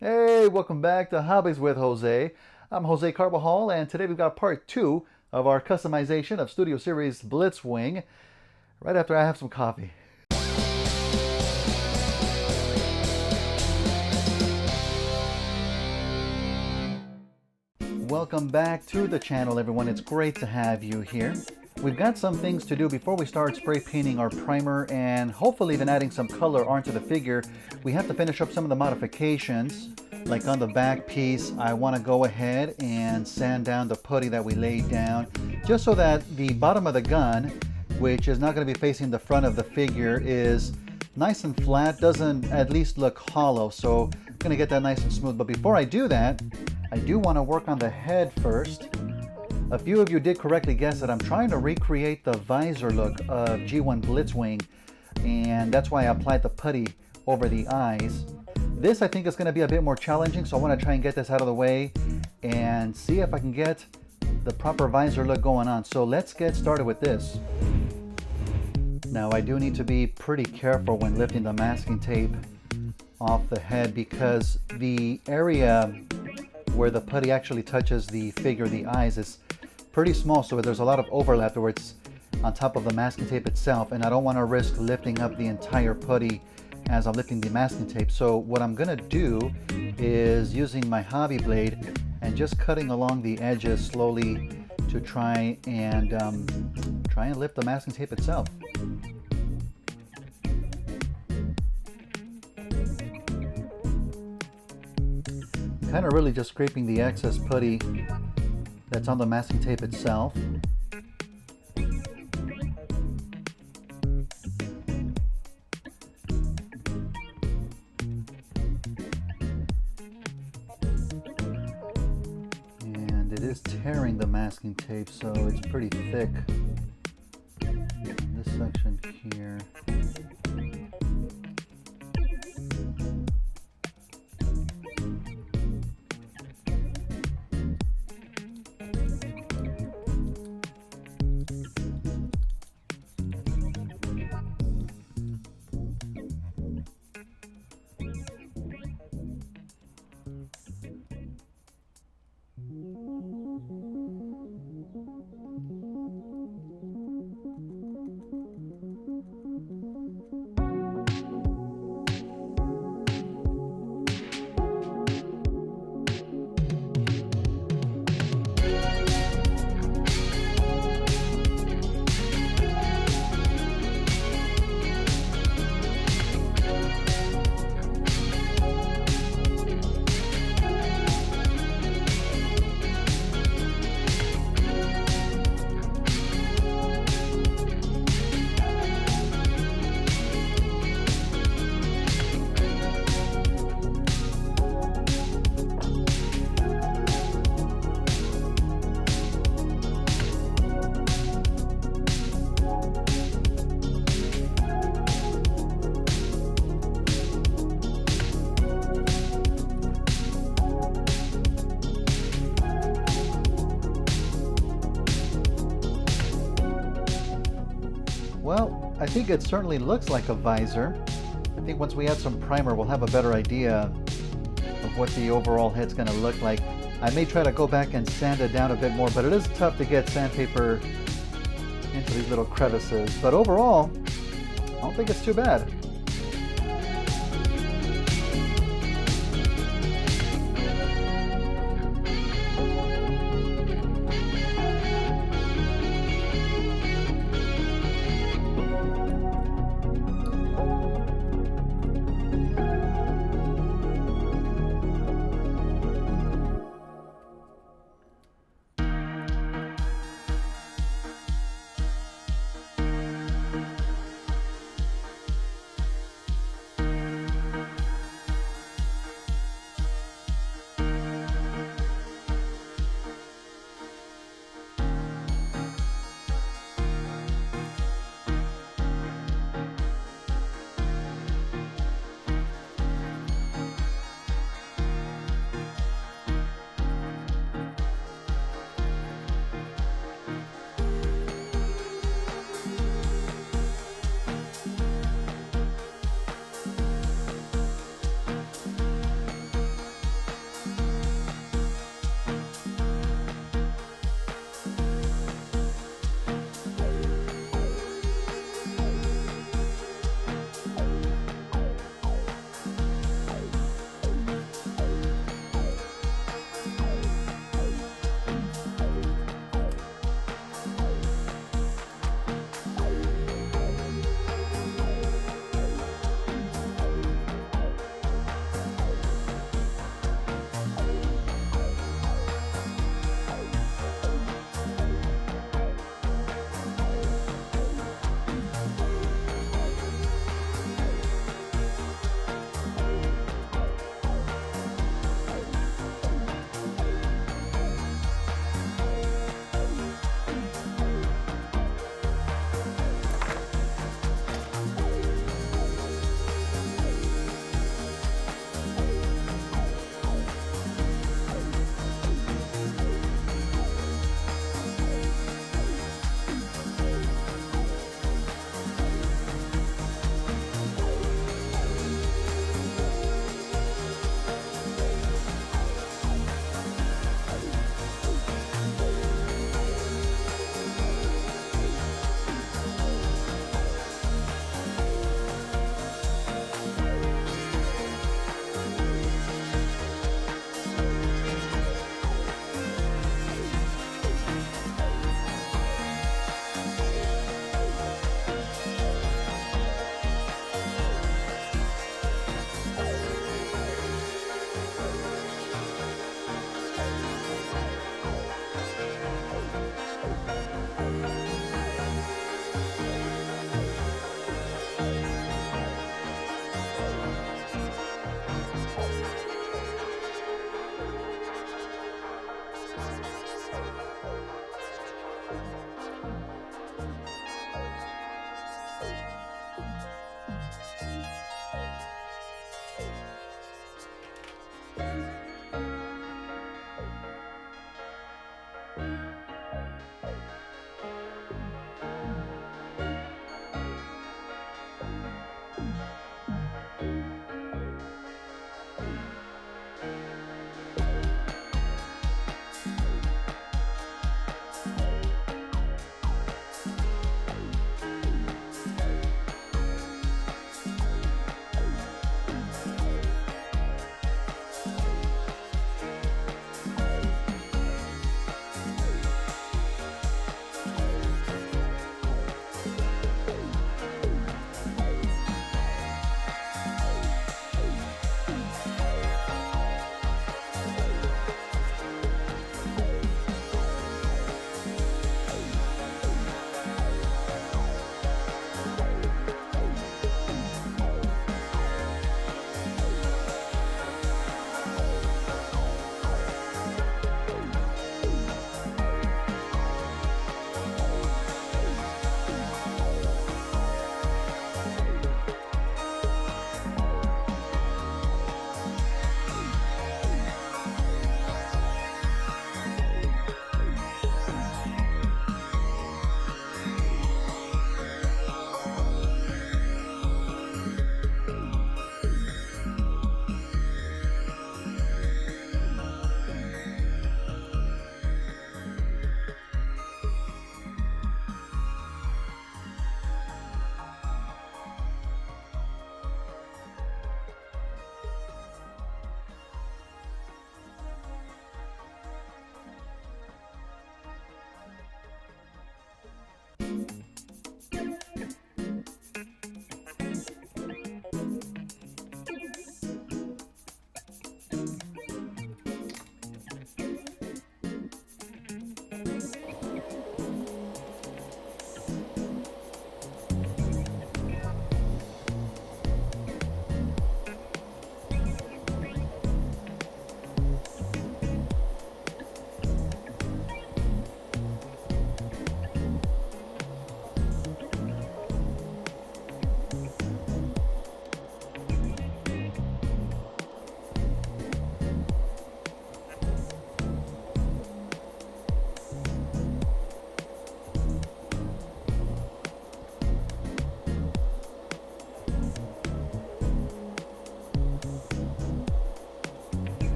Hey, welcome back to Hobbies with Jose. I'm Jose Carbajal, and today we've got part two of our customization of Studio Series Blitzwing, right after I have some coffee. Welcome back to the channel, everyone. It's great to have you here. We've got some things to do before we start spray painting our primer and hopefully even adding some color onto the figure. We have to finish up some of the modifications. Like on the back piece, I want to go ahead and sand down the putty that we laid down, just so that the bottom of the gun, which is not going to be facing the front of the figure, is nice and flat, doesn't at least look hollow. So I'm going to get that nice and smooth. But before I do that, I do want to work on the head first. A few of you did correctly guess that I'm trying to recreate the visor look of G1 Blitzwing, and that's why I applied the putty over the eyes. This I think is going to be a bit more challenging, so I want to try and get this out of the way and see if I can get the proper visor look going on. So let's get started with this. Now I do need to be pretty careful when lifting the masking tape off the head, because the area where the putty actually touches the figure, the eyes, is pretty small, so there's a lot of overlap where it's on top of the masking tape itself, and I don't want to risk lifting up the entire putty as I'm lifting the masking tape. So what I'm gonna do is using my hobby blade and just cutting along the edges slowly to try and lift the masking tape itself. Kind of really just scraping the excess putty that's on the masking tape itself. And it is tearing the masking tape, so it's pretty thick in this section here. Well, I think it certainly looks like a visor. I think once we add some primer, we'll have a better idea of what the overall head's going to look like. I may try to go back and sand it down a bit more, but it is tough to get sandpaper into these little crevices. But overall, I don't think it's too bad.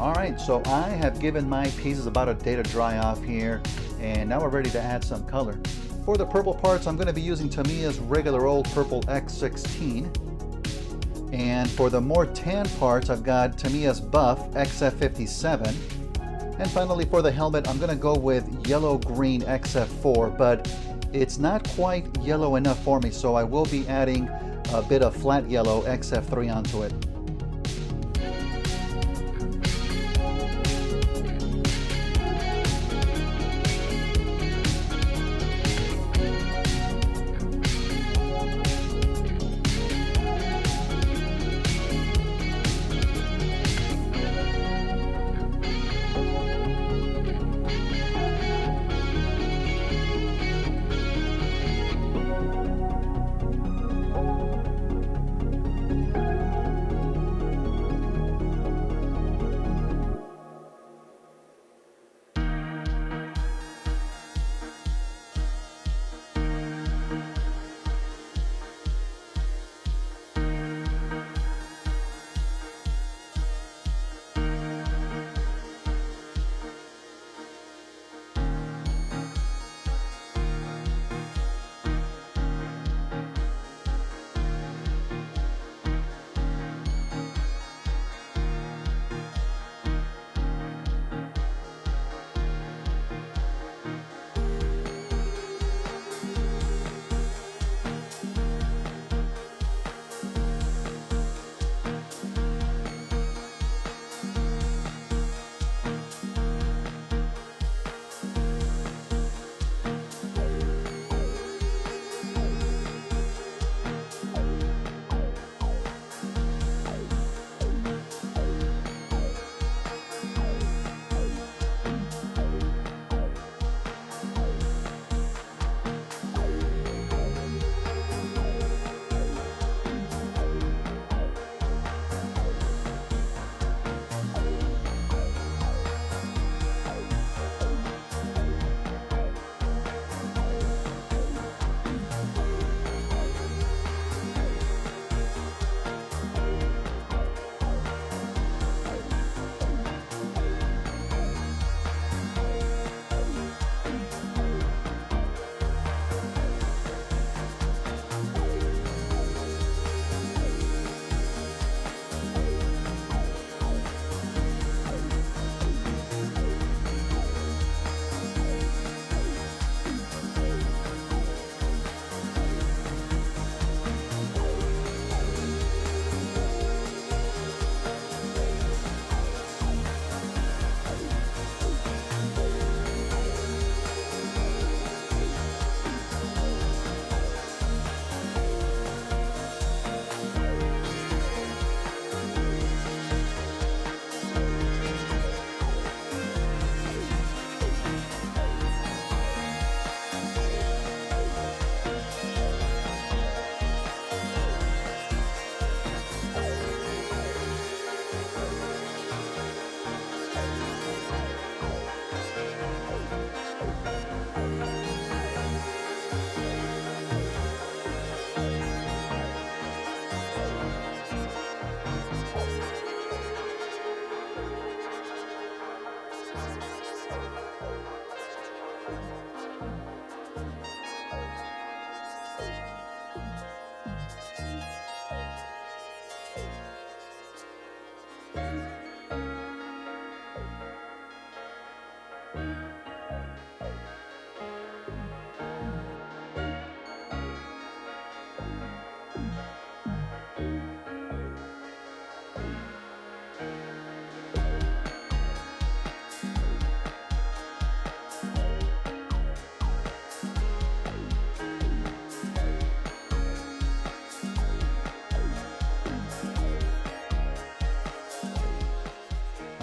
All right, so I have given my pieces about a day to dry off here, and now we're ready to add some color. For the purple parts, I'm going to be using Tamiya's regular old purple X16. And for the more tan parts, I've got Tamiya's Buff XF57. And finally for the helmet, I'm going to go with yellow-green XF4, but it's not quite yellow enough for me, so I will be adding a bit of flat yellow XF3 onto it.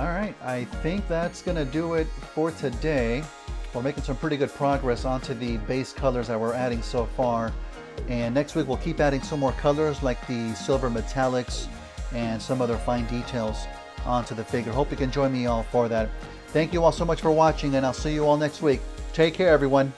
All right, I think that's gonna do it for today. We're making some pretty good progress onto the base colors that we're adding so far. And next week we'll keep adding some more colors like the silver metallics and some other fine details onto the figure. Hope you can join me all for that. Thank you all so much for watching, and I'll see you all next week. Take care, everyone.